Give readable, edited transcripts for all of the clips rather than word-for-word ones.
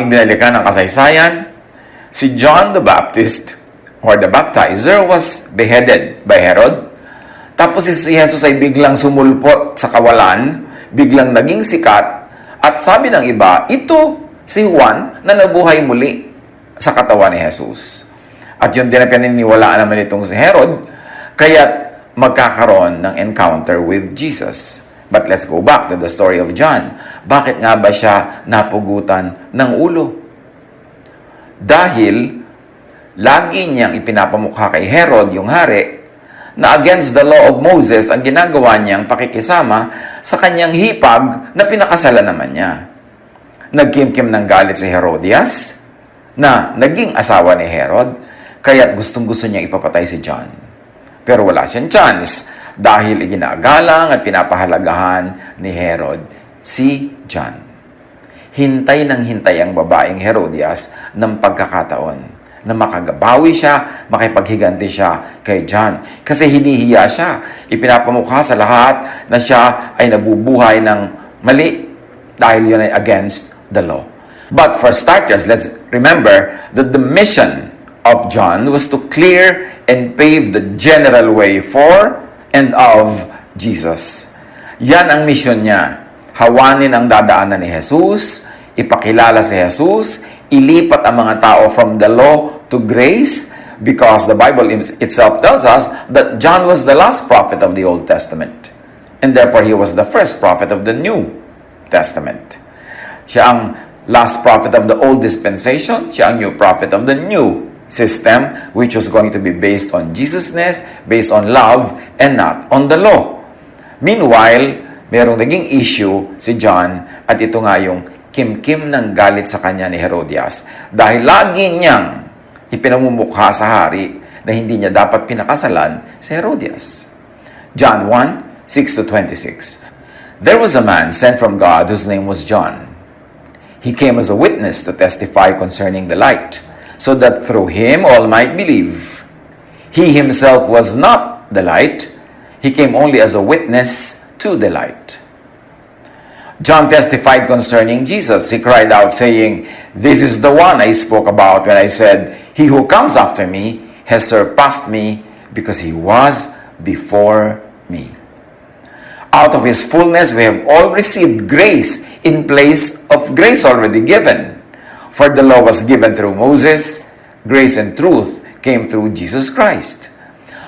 ating binalikan ng kasaysayan, si John the Baptist or the baptizer was beheaded by Herod. Tapos si Jesus ay biglang sumulpot sa kawalan, biglang naging sikat, at sabi ng iba, ito si Juan na nabuhay muli sa katawan ni Jesus. At yun din ang pininiwalaan naman itong si Herod, kaya't magkakaroon ng encounter with Jesus. But let's go back to the story of John. Bakit nga ba siya napugutan ng ulo? Dahil lagi niyang ipinapamukha kay Herod, yung hari, na against the law of Moses ang ginagawa niyang pakikisama sa kanyang hipag na pinakasalan naman niya. Nagkimkim ng galit si Herodias na naging asawa ni Herod, kaya't gustong-gusto niyang ipapatay si John. Pero wala siyang chance dahil iginagalang at pinapahalagahan ni Herod si John. Hintay ng hintay ang babaeng Herodias ng pagkakataon na makagabawi siya, makipaghiganti siya kay John. Kasi hinihiya siya. Ipinapamukha sa lahat na siya ay nabubuhay ng mali dahil yun ay against the law. But for starters, let's remember that the mission of John was to clear and pave the general way for and of Jesus. Yan ang mission niya. Hawanin ang dadaanan ni Jesus, ipakilala si Jesus, ilipat ang mga tao from the law to grace, because the Bible itself tells us that John was the last prophet of the Old Testament. And therefore, he was the first prophet of the New Testament. Siya ang last prophet of the Old Dispensation, siya ang new prophet of the New system, which was going to be based on Jesusness, based on love, and not on the law. Meanwhile, merong naging issue si John, at ito nga yung kimkim ng galit sa kanya ni Herodias. Dahil lagi niyang ipinamumukha sa hari na hindi niya dapat pinakasalan si Herodias. John 1:6-26. There was a man sent from God whose name was John. He came as a witness to testify concerning the light, so that through him all might believe. He himself was not the light. He came only as a witness to the light. John testified concerning Jesus. He cried out, saying, "This is the one I spoke about when I said, 'He who comes after me has surpassed me, because he was before me.'" Out of his fullness we have all received grace in place of grace already given. For the law was given through Moses, grace and truth came through Jesus Christ.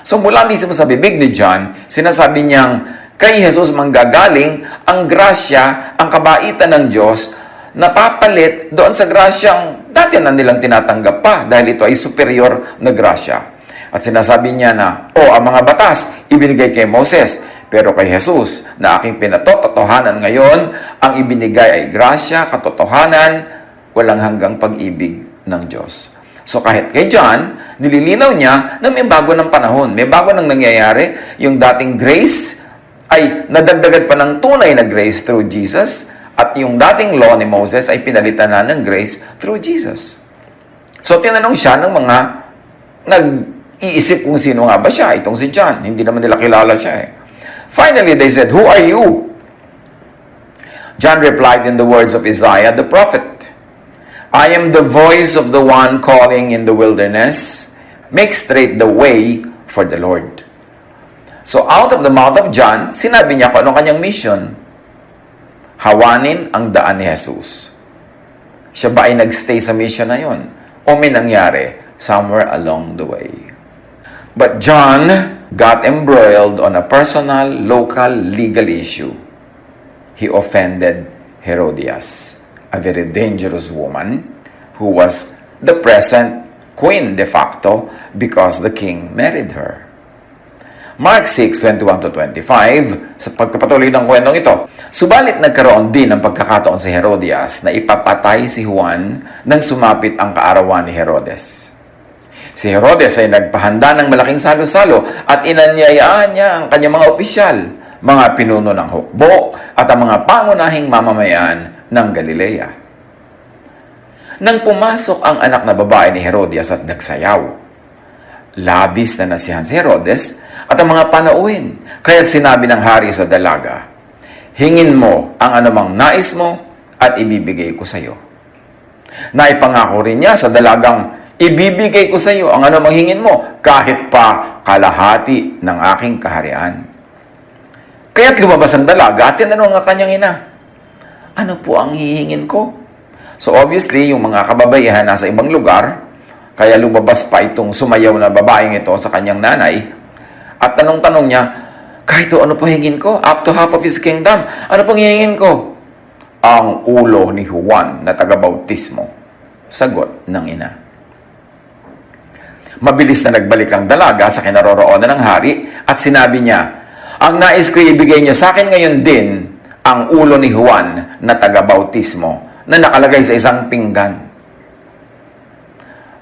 So mula mismo sa bibig ni John, sinasabi niyang kay Jesus manggagaling ang grasya, ang kabaitan ng Diyos, napapalit doon sa grasyang dati na nilang tinatanggap pa dahil ito ay superior na grasya. At sinasabi niya na, ang mga batas ibinigay kay Moses, pero kay Jesus na aking pinatotohanan ngayon, ang ibinigay ay grasya, katotohanan, walang hanggang pag-ibig ng Diyos. So kahit kay John, nililinaw niya na may bago ng panahon, may bago nang nangyayari. Yung dating grace ay nadagdagan pa ng tunay na grace through Jesus, at yung dating law ni Moses ay pinalitan na ng grace through Jesus. So tinanong siya ng mga nag-iisip kung sino nga ba siya, itong si John. Hindi naman nila kilala siya eh. Finally, they said, "Who are you?" John replied in the words of Isaiah the prophet, "I am the voice of the one calling in the wilderness, make straight the way for the Lord." So out of the mouth of John, sinabi niya kung anong kanyang mission. Hawanin ang daan ni Jesus. Siya ba ay nagstay sa mission na yon? O may nangyari somewhere along the way? But John got embroiled on a personal, local, legal issue. He offended Herodias, a very dangerous woman who was the present queen de facto because the king married her. Mark 6:21-25, sa pagpapatuloy ng kwentong ito, subalit nagkaroon din ng pagkakataon si Herodias na ipapatay si Juan nang sumapit ang kaarawan ni Herodes. Si Herodes ay nagpahanda ng malaking salo-salo at inanyayaan niya ang kanyang mga opisyal, mga pinuno ng hukbo at ang mga pangunahing mamamayan ng Galilea. Nang pumasok ang anak na babae ni Herodias at nagsayaw, labis na nasiyahan si Herodes at ang mga panauhin, kaya't sinabi ng hari sa dalaga, "Hingin mo ang anumang nais mo at ibibigay ko sa iyo." Naipangako rin niya sa dalagang, ibibigay ko sa iyo ang ano manghingin mo, kahit pa kalahati ng aking kaharian. Kaya't lumabas ang dalaga at tinanong ang kanyang ina, ano po ang hihingin ko? So obviously, yung mga kababayan nasa ibang lugar, kaya lumabas pa itong sumayaw na babaeng ito sa kanyang nanay, at tanong-tanong niya, kahit ano po hingin ko? Up to half of his kingdom. Ano pong hihingin ko? Ang ulo ni Juan na taga-bautismo. Sagot ng ina. Mabilis na nagbalik ang dalaga sa kinaroroonan ng hari at sinabi niya, ang nais ko ibigay niyo sa akin ngayon din ang ulo ni Juan na taga-bautismo na nakalagay sa isang pinggan.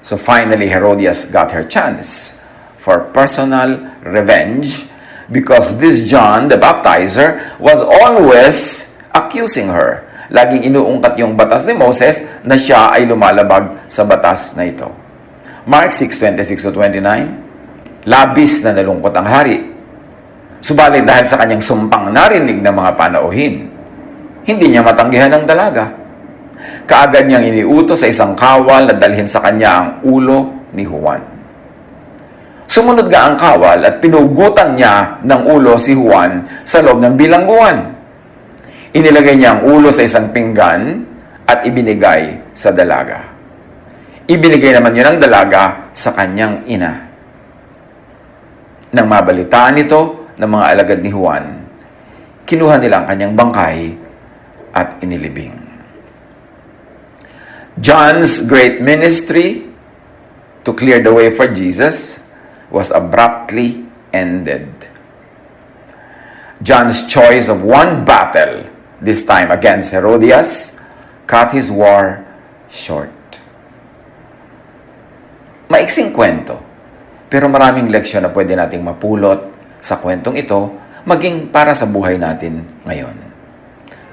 So finally, Herodias got her chance for personal revenge because this John, the baptizer, was always accusing her. Laging inuungkat yung batas ni Moses na siya ay lumalabag sa batas na ito. Mark 6:26-29, labis na nalungkot ang hari. Subalit dahil sa kanyang sumpang narinig ng mga panauhin, hindi niya matanggihan ang dalaga. Kaagad niyang iniutos sa isang kawal na dalhin sa kanya ang ulo ni Juan. Sumunod nga ang kawal at pinugutan niya ng ulo si Juan sa loob ng bilangguan. Inilagay niya ang ulo sa isang pinggan at ibinigay sa dalaga. Ibinigay naman yun ng dalaga sa kanyang ina. Nang mabalitaan ito ng mga alagad ni Juan, kinuha nila ang kanyang bangkay at inilibing. John's great ministry to clear the way for Jesus was abruptly ended. John's choice of one battle, this time against Herodias, cut his war short. Maiksing kwento, pero maraming leksyon na pwede nating mapulot sa kwentong ito, maging para sa buhay natin ngayon.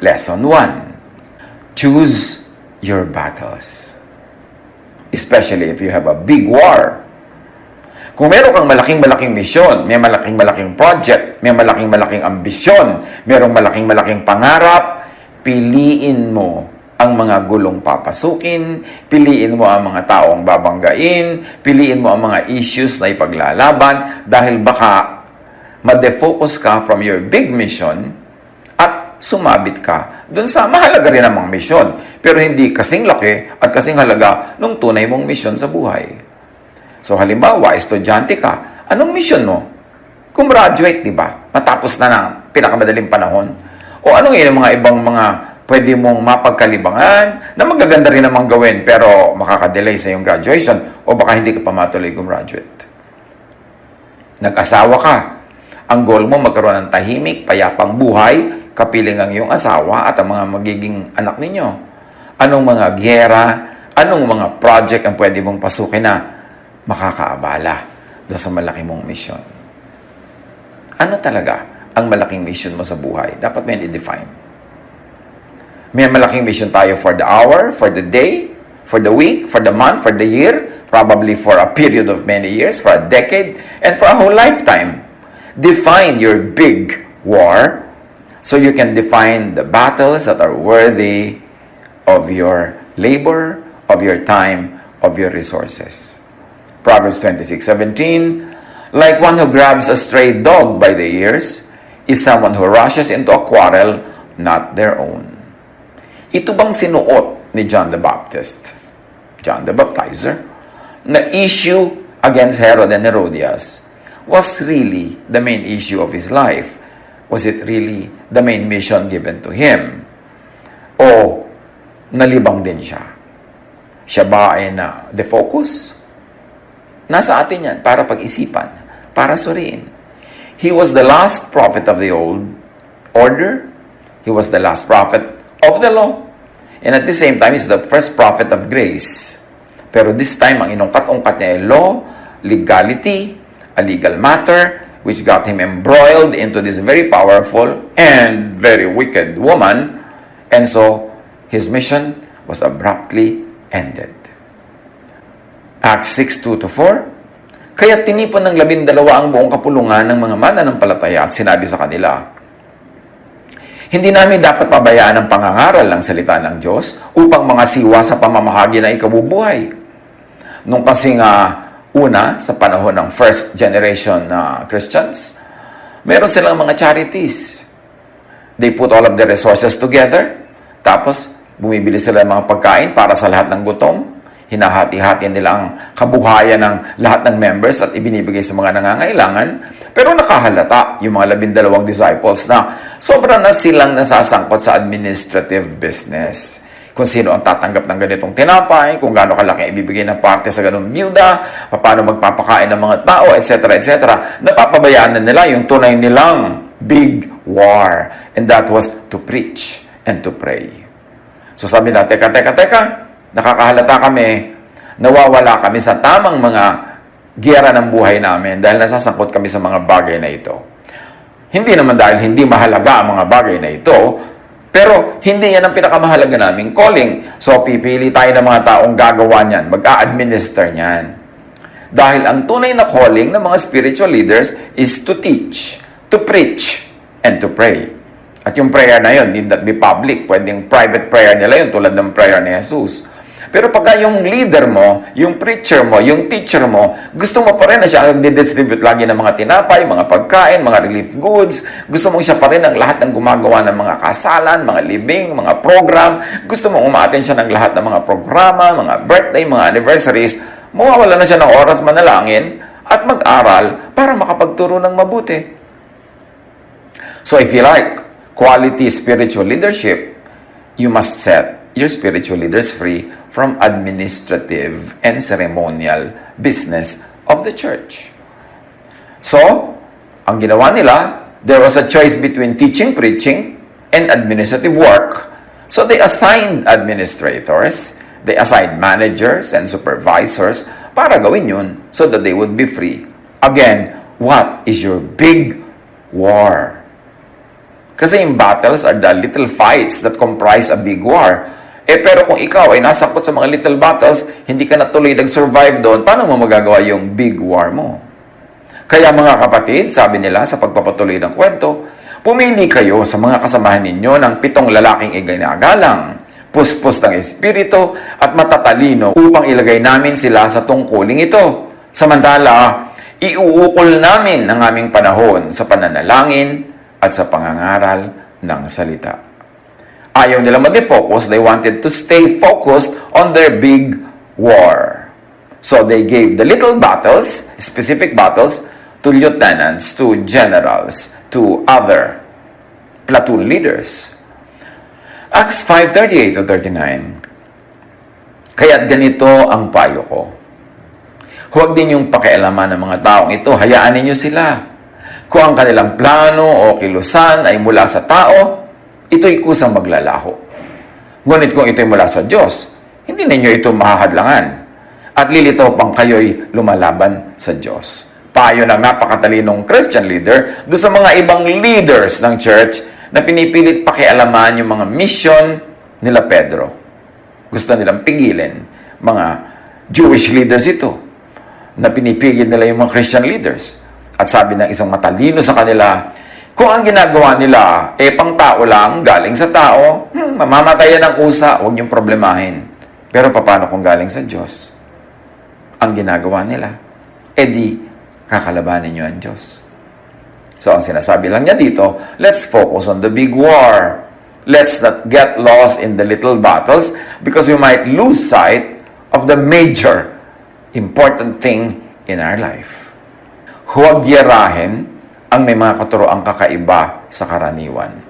Lesson 1. Choose your battles. Especially if you have a big war. Kung meron kang malaking-malaking misyon, may malaking-malaking project, may malaking-malaking ambisyon, merong malaking-malaking pangarap, piliin mo ang mga gulong papasukin, piliin mo ang mga taong babanggain, piliin mo ang mga issues na ipaglalaban, dahil baka ma-defocus ka from your big mission at sumabit ka dun sa mahalaga rin namang misyon, pero hindi kasing laki at kasing halaga nung tunay mong misyon sa buhay. So halimbawa, estudyante ka, anong misyon mo? Gumraduate, di ba? Matapos na ng pinakamadaling panahon. O anong yun mga ibang mga pwede mong mapagkalibangan na magaganda rin namang gawin pero makakadelay sa iyong graduation o baka hindi ka pa matuloy gumraduate. Nag-asawa ka. Ang goal mo magkaroon ng tahimik, payapang buhay, kapiling ang iyong asawa at ang mga magiging anak ninyo. Anong mga giyera, anong mga project ang pwede mong pasukin na makakaabala doon sa malaki mong mission? Ano talaga ang malaking mission mo sa buhay? Dapat may i-define. May malaking mission tayo for the hour, for the day, for the week, for the month, for the year, probably for a period of many years, for a decade, and for a whole lifetime. Define your big war so you can define the battles that are worthy of your labor, of your time, of your resources. Proverbs 26:17, like one who grabs a stray dog by the ears is someone who rushes into a quarrel not their own. Ito bang sinuot ni John the Baptist, John the Baptizer, na issue against Herod and Herodias was really the main issue of his life? Was it really the main mission given to him? O nalibang din siya? Siya ba ay na-defocus? Nasa atin yan para pag-isipan, para suriin. He was the last prophet of the old order. He was the last prophet of the law. And at the same time, he's the first prophet of grace. Pero this time, ang inungkat-ungkat niya ay law, legality, a legal matter, which got him embroiled into this very powerful and very wicked woman. And so, his mission was abruptly ended. Acts 6:2-4, kaya tinipon ng 12 ang buong kapulungan ng mga mananampalataya at sinabi sa kanila, Hindi namin dapat pabayaan ang pangangaral ng salita ng Diyos upang mga siwa sa pamamahagi na ikabubuhay. Nung kasing una, sa panahon ng first generation na Christians, meron silang mga charities. They put all of their resources together, tapos bumibili sila ng mga pagkain para sa lahat ng gutom. Hinahati-hati nila ang kabuhayan ng lahat ng members at ibinibigay sa mga nangangailangan. Pero nakahalata yung mga 12 disciples na sobra na silang nasasangkot sa administrative business. Kung sino ang tatanggap ng ganitong tinapay, kung gaano kalaki ibibigay na parte sa ganung byuda, paano magpapakain ng mga tao, etc., etc. Napapabayaan na nila yung tunay nilang big war. And that was to preach and to pray. So sabi na, teka, nakakahalata kami, nawawala kami sa tamang mga giyera ng buhay namin dahil nasasangkot kami sa mga bagay na ito. Hindi naman dahil hindi mahalaga ang mga bagay na ito, pero hindi yan ang pinakamahalaga naming calling. So, pipili tayo ng mga taong gagawa niyan, mag-a-administer niyan. Dahil ang tunay na calling ng mga spiritual leaders is to teach, to preach, and to pray. At yung prayer na yun, need not be public. Pwedeng private prayer nila yun, tulad ng prayer ni Jesus. Pero pagka yung leader mo, yung preacher mo, yung teacher mo, gusto mo pa rin na siya ang didistribute lagi ng mga tinapay, mga pagkain, mga relief goods. Gusto mo siya pa rin ang lahat ng gumagawa ng mga kasalan, mga libing, mga program. Gusto mo umaaten siya ng lahat ng mga programa, mga birthday, mga anniversaries. Mawawala na siya ng oras manalangin at mag-aral para makapagturo ng mabuti. So if you like quality spiritual leadership, you must set your spiritual leaders free from administrative and ceremonial business of the church. So, ang ginawa nila, there was a choice between teaching, preaching, and administrative work. So, they assigned administrators, they assigned managers and supervisors para gawin yun so that they would be free. Again, what is your big war? Kasi yung battles are the little fights that comprise a big war. Pero kung ikaw ay nasangkot sa mga little battles, hindi ka natuloy nag-survive doon, paano mo magagawa yung big war mo? Kaya mga kapatid, sabi nila sa pagpapatuloy ng kwento, pumili kayo sa mga kasamahan ninyo ng 7 lalaking iginagalang, puspos ng espiritu at matatalino upang ilagay namin sila sa tungkuling ito. Samantala, iuukol namin ang aming panahon sa pananalangin at sa pangangaral ng salita. Ayaw nila mag-focus, they wanted to stay focused on their big war. So they gave the little battles, specific battles, to lieutenants, to generals, to other platoon leaders. Acts 5:38-39. Kaya't ganito ang payo ko. Huwag din yung pakialaman ng mga taong ito, hayaan ninyo sila. Kung ang kanilang plano o kilusan ay mula sa tao, ito'y kusang maglalaho. Ngunit kung ito'y mula sa Diyos, hindi ninyo ito mahahadlangan. At lilitaw pang kayo'y lumalaban sa Diyos. Payo ng napakatalinong Christian leader doon sa mga ibang leaders ng church na pinipilit pakialaman yung mga mission nila Pedro. Gusto nilang pigilin. Mga Jewish leaders ito na pinipigil nila yung mga Christian leaders. At sabi ng isang matalino sa kanila, kung ang ginagawa nila, pang tao lang, galing sa tao, mamamatayan ng kusa, huwag niyong problemahin. Pero paano kung galing sa Diyos? Ang ginagawa nila, di kakalabanin niyo ang Diyos. So, ang sinasabi lang niya dito, let's focus on the big war. Let's not get lost in the little battles because we might lose sight of the major, important thing in our life. Huwag yarahin ang may mga katuroang kakaiba sa karaniwan.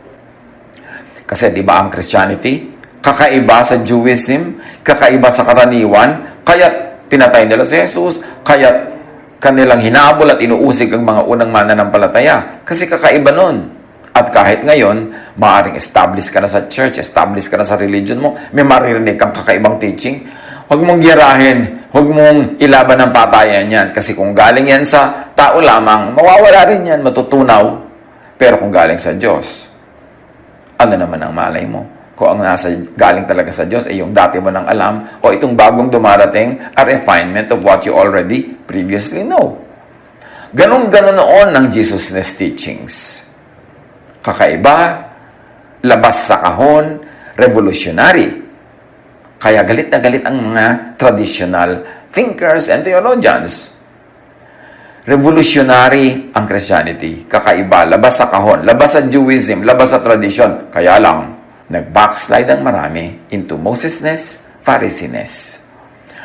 Kasi di ba ang Christianity, kakaiba sa Jewism, kakaiba sa karaniwan, kaya't pinatay nila si Jesus, kaya't kanilang hinabol at inuusig ang mga unang mananampalataya. Kasi kakaiba nun. At kahit ngayon, maaaring establish ka na sa church, establish ka na sa religion mo, may maririnig kang kakaibang teaching, huwag mong girahin, huwag mong ilaban ng patayan yan. Kasi kung galing yan sa tao lamang, mawawala rin yan, matutunaw. Pero kung galing sa Diyos, ano naman ang malay mo? Kung ang galing talaga sa Diyos ay yung dati mo nang alam o itong bagong dumarating a refinement of what you already previously know. Ganon noon ng Jesus' teachings. Kakaiba, labas sa kahon, revolutionary. Kaya galit na galit ang mga traditional thinkers and theologians. Revolutionary ang Christianity. Kakaiba, labas sa kahon, labas sa Judaism, labas sa tradisyon. Kaya lang, nag-backslide ang marami into Mosesness, Phariseeness.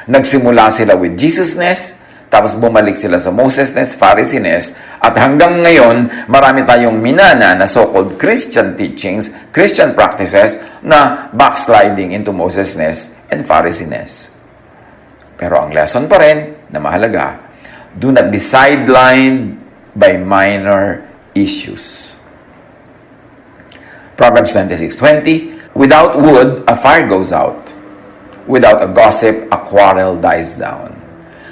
Nagsimula sila with Jesusness, tapos bumalik sila sa Mosesness, Phariseeness, at hanggang ngayon, marami tayong minana na so-called Christian teachings, Christian practices, na backsliding into Mosesness and Phariseeness. Pero ang lesson pa rin na mahalaga, do not be sidelined by minor issues. Proverbs 26:20, without wood, a fire goes out. Without a gossip, a quarrel dies down.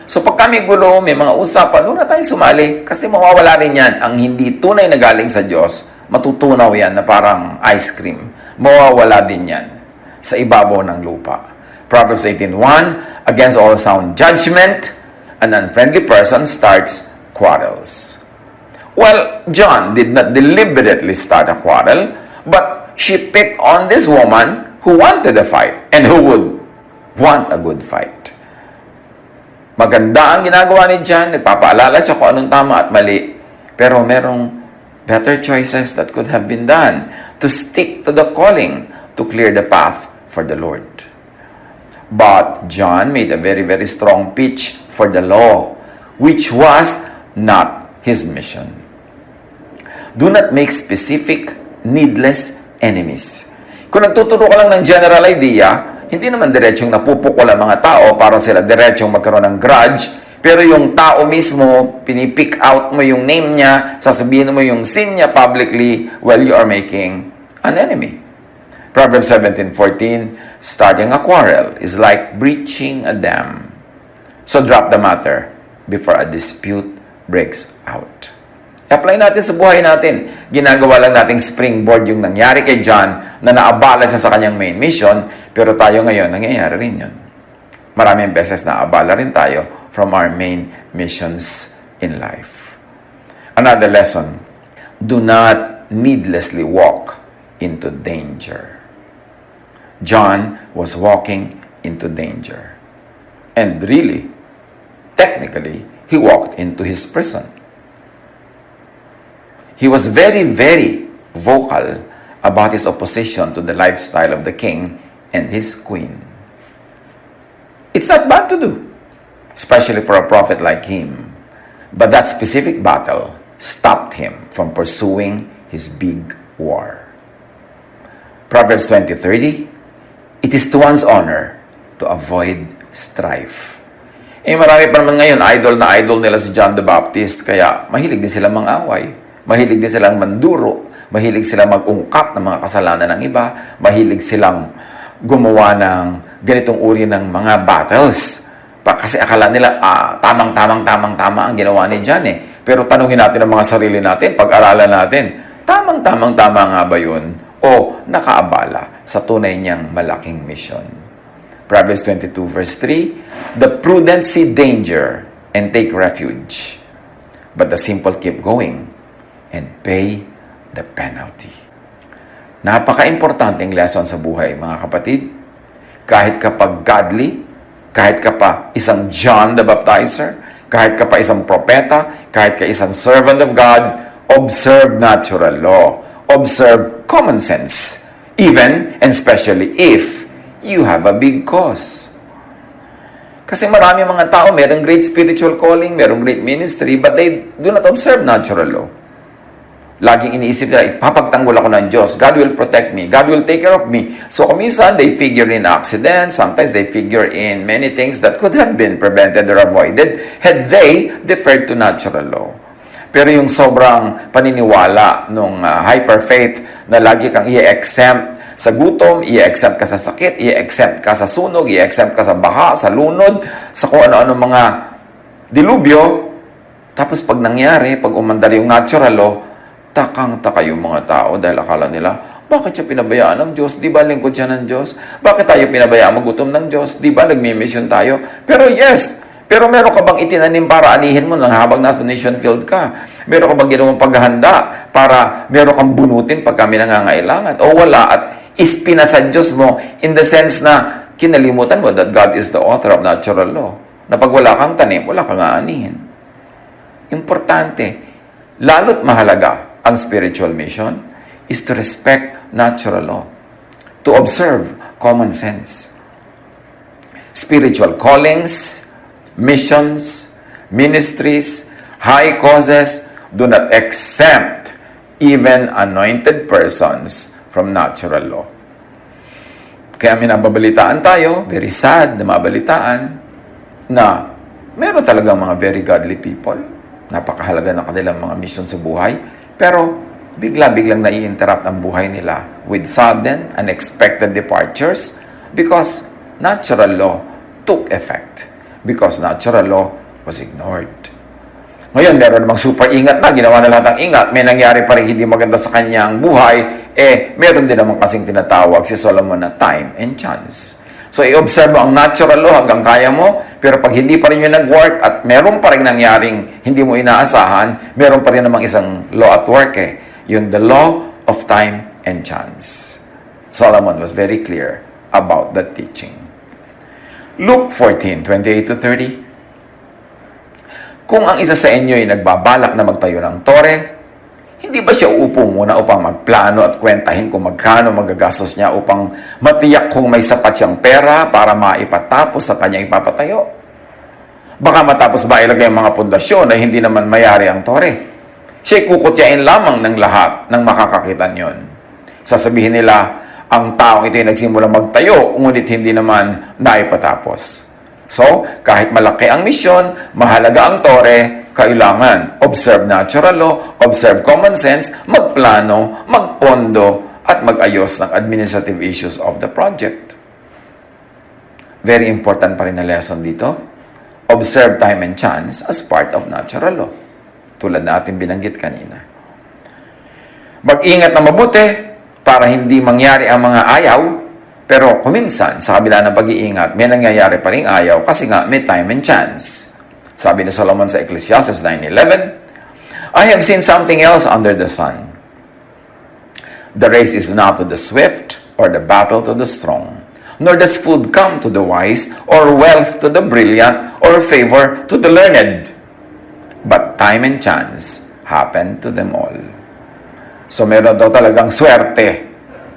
So pag kami gulo, may mga usapan, doon na tayo sumali. Kasi mawawala rin yan. Ang hindi tunay na galing sa Diyos, matutunaw yan na parang ice cream. Mawawala din yan sa ibabaw ng lupa. Proverbs 18:1, against all sound judgment, an unfriendly person starts quarrels. Well, John did not deliberately start a quarrel, but she picked on this woman who wanted a fight and who would want a good fight. Maganda ang ginagawa ni John, nagpapaalala siya kung anong tama at mali, pero merong better choices that could have been done to stick to the calling, to clear the path for the Lord. But John made a very, very strong pitch for the law, which was not his mission. Do not make specific, needless enemies. Kung nagtuturo ka lang ng general idea, hindi naman diretsong napupukol ang mga tao para sila diretsong magkaroon ng grudge, pero yung tao mismo, pinipick out mo yung name niya, sasabihin mo yung sin niya publicly, well, you are making an enemy. Proverbs 17:14, starting a quarrel is like breaching a dam. So drop the matter before a dispute breaks out. I-apply natin sa buhay natin. Ginagawa lang nating springboard yung nangyari kay John na naabala siya sa kanyang main mission, pero tayo ngayon, nangyayari rin yun. Maraming beses naabala rin tayo from our main missions in life. Another lesson, do not needlessly walk into danger. John was walking into danger. And really, technically, he walked into his prison. He was very, very vocal about his opposition to the lifestyle of the king and his queen. It's not bad to do, especially for a prophet like him. But that specific battle stopped him from pursuing his big war. Proverbs 20:30, it is to one's honor to avoid strife. Marami pa naman ngayon, idol nila si John the Baptist, kaya mahilig din silang mang-away, mahilig din silang manduro, mahilig silang mag-ungkat ng mga kasalanan ng iba, mahilig silang gumawa ng ganitong uri ng mga battles. Kasi akala nila, tamang-tama ang ginawa ni John eh. Pero tanungin natin ang mga sarili natin, pag-aralan natin, tamang-tama nga ba yun? O nakaabala sa tunay niyang malaking mission? Proverbs 22 verse 3, the prudent see danger and take refuge, but the simple keep going and pay the penalty. Napaka-importanteng lesson sa buhay, mga kapatid. Kahit kapag godly, kahit ka pa isang John the Baptizer, kahit ka pa isang propeta, kahit ka isang servant of God, observe natural law, observe common sense, even and especially if you have a big cause. Kasi marami mga tao, merong great spiritual calling, merong great ministry, but they do not observe natural law. Laging iniisip nila, ipapagtanggol ako ng Diyos. God will protect me. God will take care of me. So, kuminsan, they figure in accidents. Sometimes, they figure in many things that could have been prevented or avoided had they deferred to natural law. Pero yung sobrang paniniwala nung hyper faith na lagi kang i-exempt sa gutom, i-exempt ka sa sakit, i-exempt ka sa sunog, i-exempt ka sa baha, sa lunod, sa kung ano-ano mga dilubyo. Tapos pag nangyari, pag umandar yung natural law, takang-taka yung mga tao dahil akala nila, bakit siya pinabayaan ng Diyos? Di ba lingkod siya ng Diyos? Bakit tayo pinabayaan magutom ng Diyos? Di ba nagmi-mission tayo? Pero yes, Pero meron ka bang itinanim para anihin mo nang habang nasa mission field ka? Meron ka bang ginawang paghahanda para meron kang bunutin pag kami nangangailangan? O wala at ispinasa Diyos mo in the sense na kinalimutan mo that God is the author of natural law. Na pag wala kang tanim, wala kang aanihin. Importante, lalo't mahalaga ang spiritual mission is to respect natural law, to observe common sense. Spiritual callings, missions, ministries, high causes do not exempt even anointed persons from natural law. Kaya minababalitaan tayo, very sad na mabalitaan, na meron talagang mga very godly people, napakahalaga ng kanilang mga mission sa buhay, pero bigla-biglang nai-interrupt ang buhay nila with sudden, unexpected departures because natural law took effect, because natural law was ignored. Ngayon, meron namang super ingat na, ginawa na lahat ng ingat, may nangyari pa rin hindi maganda sa kanyang buhay, meron din naman kasing tinatawag si Solomon na time and chance. So, i-observe mo ang natural law hanggang kaya mo, pero pag hindi pa rin yun nag-work at meron pa rin nangyaring hindi mo inaasahan, meron pa rin namang isang law at work yung the law of time and chance. Solomon was very clear about that teaching. Luke 14:28-30. Kung ang isa sa inyo ay nagbabalak na magtayo ng tore, hindi ba siya uupo muna upang magplano at kwentahin kung magkano magagastos niya upang matiyak kung may sapat siyang pera para maipatapos sa kanyang ipapatayo? Baka matapos ba ilagay ang mga pundasyon na hindi naman mayari ang tore? Siya'y kukutyain lamang ng lahat ng makakakita niyon. Sasabihin nila, ang taong ito ay nagsimulang magtayo, ngunit hindi naman naipatapos. So, kahit malaki ang misyon, mahalaga ang tore, kailangan observe natural law, observe common sense, magplano, magpondo, at mag-ayos ng administrative issues of the project. Very important pa rin na lesson dito. Observe time and chance as part of natural law. Tulad na ating binanggit kanina. Mag-ingat na mabuti para hindi mangyari ang mga ayaw. Pero kuminsan, sa kabila ng pag-iingat, may nangyayari pa rin ayaw kasi nga may time and chance. Sabi ni Solomon sa Ecclesiastes 9:11, I have seen something else under the sun. The race is not to the swift or the battle to the strong, nor does food come to the wise or wealth to the brilliant or favor to the learned. But time and chance happen to them all. So meron daw talagang swerte.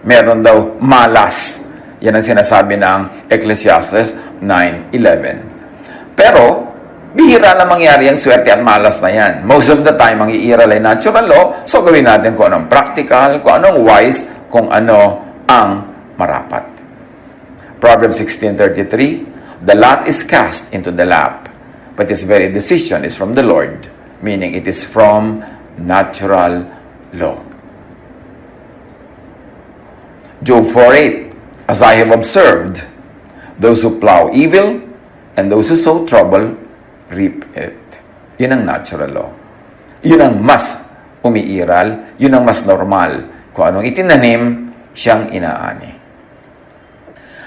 Meron daw malas. Yan ang sinasabi ng Ecclesiastes 9:11. Pero, bihira na mangyari ang swerte at malas na yan. Most of the time, ang iiral ay natural law, so gawin natin kung anong practical, kung anong wise, kung ano ang marapat. Proverbs 16:33, the lot is cast into the lap, but its very decision is from the Lord, meaning it is from natural law. Job 4:8, as I have observed, those who plow evil and those who sow trouble reap it. Yun ang natural law. Yun ang mas umiiral, yun ang mas normal. Kung anong itinanim, siyang inaani.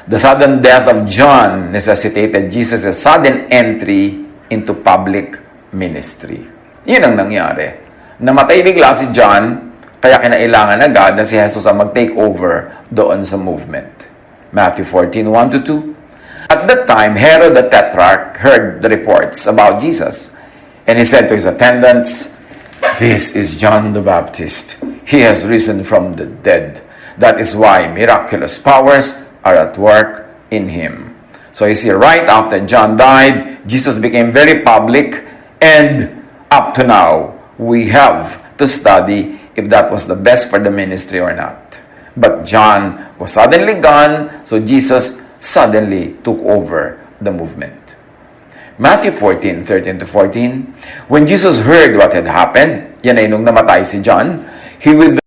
The sudden death of John necessitated Jesus' sudden entry into public ministry. Yun ang nangyari. Namatay bigla si John, kaya kinailangan agad na si Jesus ang mag-take over doon sa movement. Matthew 14:1-2. At that time, Herod the Tetrarch heard the reports about Jesus, and he said to his attendants, this is John the Baptist. He has risen from the dead. That is why miraculous powers are at work in him. So you see, right after John died, Jesus became very public, and up to now, we have to study if that was the best for the ministry or not. But John was suddenly gone, so Jesus suddenly took over the movement. Matthew 14:13-14, when Jesus heard what had happened, yan ay nung namatay si John, he withdrew.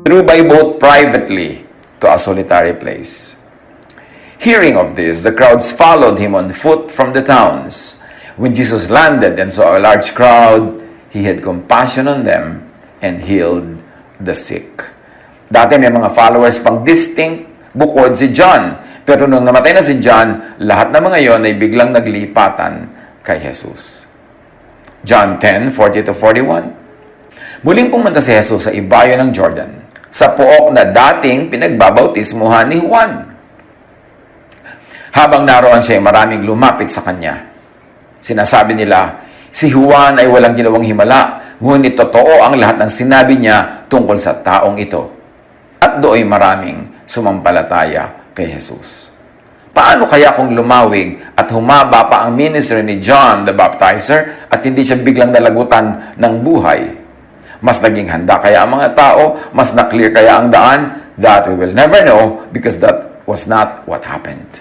withdrew by boat privately to a solitary place. Hearing of this, the crowds followed him on foot from the towns. When Jesus landed and saw a large crowd, he had compassion on them and healed the sick. Dati may mga followers pang distinct bukod si John. Pero nung namatay na si John, lahat ng mga yon ay biglang naglipatan kay Jesus. John 10:40-41. Muling pumunta si Jesus sa ibayo ng Jordan, sa pook na dating pinagbabautismuhan ni Juan. Habang naroon siya, maraming lumapit sa kanya. Sinasabi nila, si Juan ay walang ginawang himala, ngunit totoo ang lahat ng sinabi niya tungkol sa taong ito. At do'y maraming sumampalataya kay Jesus. Paano kaya kung lumawig at humaba pa ang ministry ni John the Baptizer at hindi siya biglang nalagutan ng buhay? Mas naging handa kaya ang mga tao? Mas na-clear kaya ang daan? That we will never know because that was not what happened.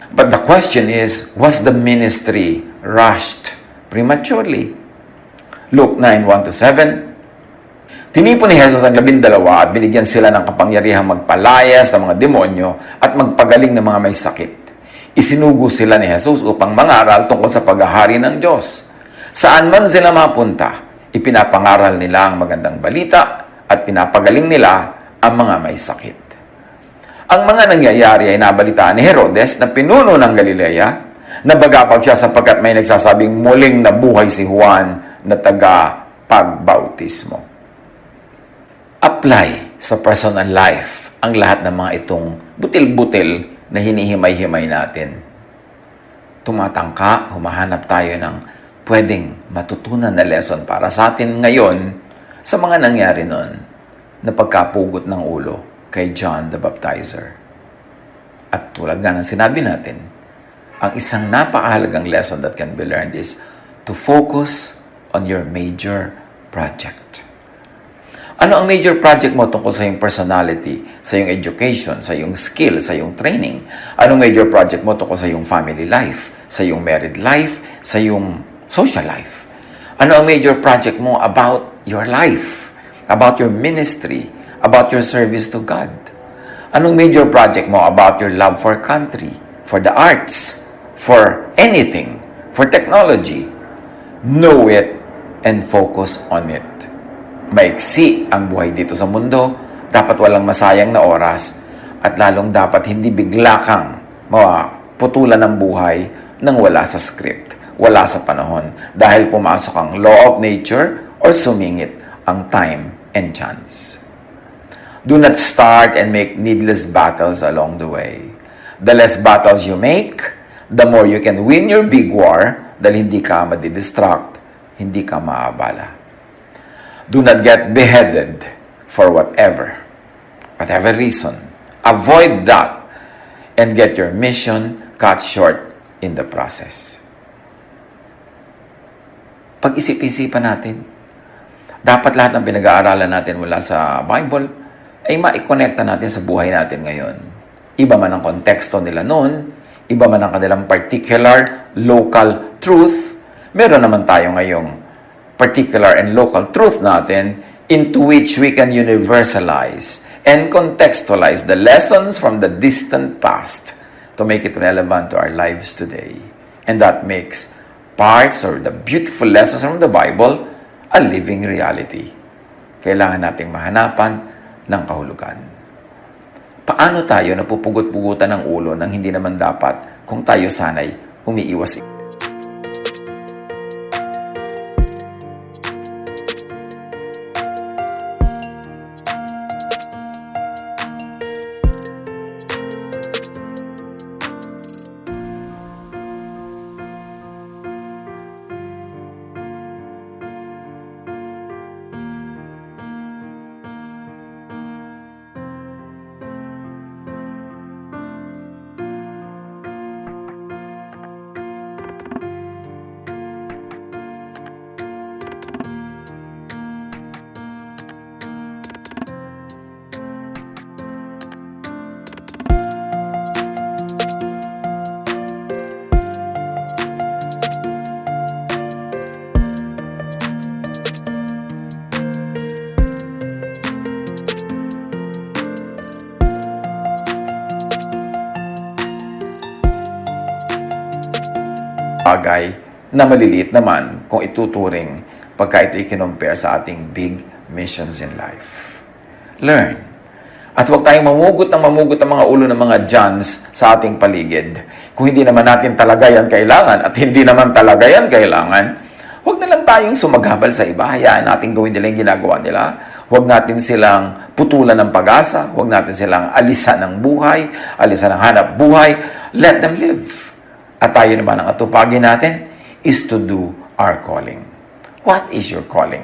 But the question is, was the ministry rushed prematurely? Luke 9:1-7. Tinipon ni Jesus ang 12 at binigyan sila ng kapangyarihang magpalayas ng mga demonyo at magpagaling ng mga may sakit. Isinugo sila ni Jesus upang mangaral tungkol sa paghahari ng Diyos. Saan man sila mapunta, ipinapangaral nila ang magandang balita at pinapagaling nila ang mga may sakit. Ang mga nangyayari ay nabalitaan ni Herodes na pinuno ng Galilea, nabagapag siya sapagkat may nagsasabing muling nabuhay si Juan na taga-pagbautismo. Apply sa personal life ang lahat ng mga itong butil-butil na hinihimay-himay natin. Tumatangka, humahanap tayo ng pwedeng matutunan na lesson para sa atin ngayon sa mga nangyari noon na pagkapugot ng ulo kay John the Baptizer. At tulad nga ng sinabi natin, ang isang napakahalagang lesson that can be learned is to focus on your major project. Ano ang major project mo tungkol sa iyong personality, sa iyong education, sa iyong skill, sa iyong training? Anong major project mo tungkol sa iyong family life, sa iyong married life, sa iyong social life? Ano ang major project mo about your life, about your ministry, about your service to God? Anong major project mo about your love for country, for the arts, for anything, for technology? Know it and focus on it. Maiksi ang buhay dito sa mundo, dapat walang masayang na oras, at lalong dapat hindi bigla kang maputulan ng buhay nang wala sa script, wala sa panahon, dahil pumasok ang law of nature or sumingit ang time and chance. Do not start and make needless battles along the way. The less battles you make, the more you can win your big war dahil hindi ka madidistract, hindi ka maabala. Do not get beheaded for whatever reason. Avoid that and get your mission cut short in the process. Pag-isip-isipan natin, dapat lahat ng pinag-aaralan natin mula sa Bible ay maikonekta natin sa buhay natin ngayon. Iba man ang konteksto nila noon, iba man ang kanilang particular local truth, meron naman tayo ngayong particular and local truth natin into which we can universalize and contextualize the lessons from the distant past to make it relevant to our lives today. And that makes parts or the beautiful lessons from the Bible a living reality. Kailangan nating mahanapan ng kahulugan. Paano tayo napupugot-pugutan ng ulo nang hindi naman dapat kung tayo sanay umiiwas? bagay na maliliit naman kung ituturing pagka ito i-compare sa ating big missions in life. Learn. At huwag tayong mamugot ng mga ulo ng mga Johns sa ating paligid. Kung hindi naman natin talaga yan kailangan at hindi naman talaga yan kailangan, huwag na lang tayong sumaghabal sa iba. Hayaan natin gawin nila yung ginagawa nila. Huwag natin silang putulan ng pag-asa. Huwag natin silang alisan ng buhay, alisan ng hanap buhay. Let them live. At tayo naman ang atupagin natin is to do our calling. What is your calling?